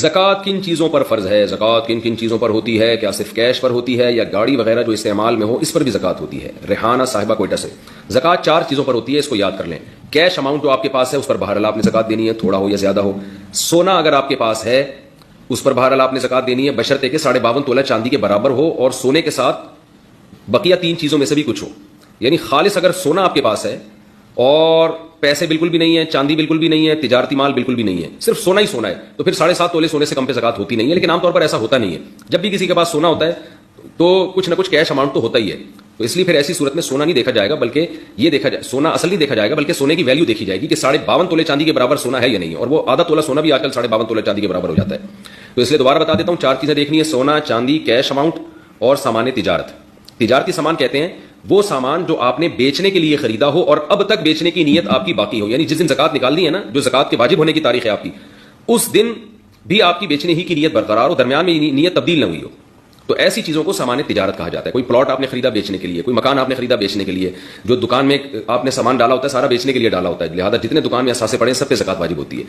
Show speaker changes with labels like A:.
A: زکوٰۃ کن چیزوں پر فرض ہے؟ زکوٰۃ کن کن چیزوں پر ہوتی ہے؟ کیا صرف کیش پر ہوتی ہے یا گاڑی وغیرہ جو استعمال میں ہو اس پر بھی زکوٰۃ ہوتی ہے؟ ریحانہ صاحبہ کوئٹہ سے. زکوٰۃ 4 چیزوں پر ہوتی ہے، اس کو یاد کر لیں. کیش اماؤنٹ جو آپ کے پاس ہے اس پر بہرحال آپ نے زکوٰۃ دینی ہے، تھوڑا ہو یا زیادہ ہو. سونا اگر آپ کے پاس ہے اس پر بہرحال آپ نے زکوٰۃ دینی ہے، بشرطے کہ 52.5 تولہ چاندی کے برابر ہو اور سونے کے ساتھ بقیہ 3 چیزوں میں سے بھی کچھ ہو. یعنی خالص اگر سونا آپ کے پاس ہے اور پیسے بالکل بھی نہیں ہے، چاندی بالکل بھی نہیں ہے، تجارتی مال بالکل بھی نہیں ہے، صرف سونا ہی سونا ہے، تو پھر 7.5 تولے سونے سے کم پہ زکوٰۃ ہوتی نہیں ہے. لیکن عام طور پر ایسا ہوتا نہیں ہے. جب بھی کسی کے پاس سونا ہوتا ہے تو کچھ نہ کچھ کیش اماؤنٹ تو ہوتا ہی ہے. تو اس لیے پھر ایسی صورت میں سونا نہیں دیکھا جائے گا، بلکہ یہ دیکھا جائے سونا اصل نہیں دیکھا جائے گا، بلکہ سونے کی ویلیو دیکھی جائے گی کہ 52.5 تولے چاندی کے برابر سونا ہے یا نہیں. اور وہ آدھا تولہ سونا بھی آج کل 52.5 تولے چاندی کے برابر ہو جاتا ہے. تو اس لیے دوبارہ بتا دیتا ہوں، 4 چیزیں دیکھنی ہے: سونا، چاندی، کیش اماؤنٹ اور سامان تجارت. تجارتی سامان کہتے ہیں وہ سامان جو آپ نے بیچنے کے لیے خریدا ہو اور اب تک بیچنے کی نیت آپ کی باقی ہو. یعنی جس دن زکوٰۃ نکالنی ہے نا، جو زکوٰۃ کے واجب ہونے کی تاریخ ہے آپ کی، اس دن بھی آپ کی بیچنے ہی کی نیت برقرار ہو، درمیان میں نیت تبدیل نہ ہوئی ہو. تو ایسی چیزوں کو سامان تجارت کہا جاتا ہے. کوئی پلاٹ آپ نے خریدا بیچنے کے لیے، کوئی مکان آپ نے خریدا بیچنے کے لیے، جو دکان میں آپ نے سامان ڈالا ہوتا ہے سارا بیچنے کے لیے ڈالا ہوتا ہے، لہٰذا جتنے دکان میں اثاثے پڑے ہیں سب پہ زکوٰۃ واجب ہوتی ہے.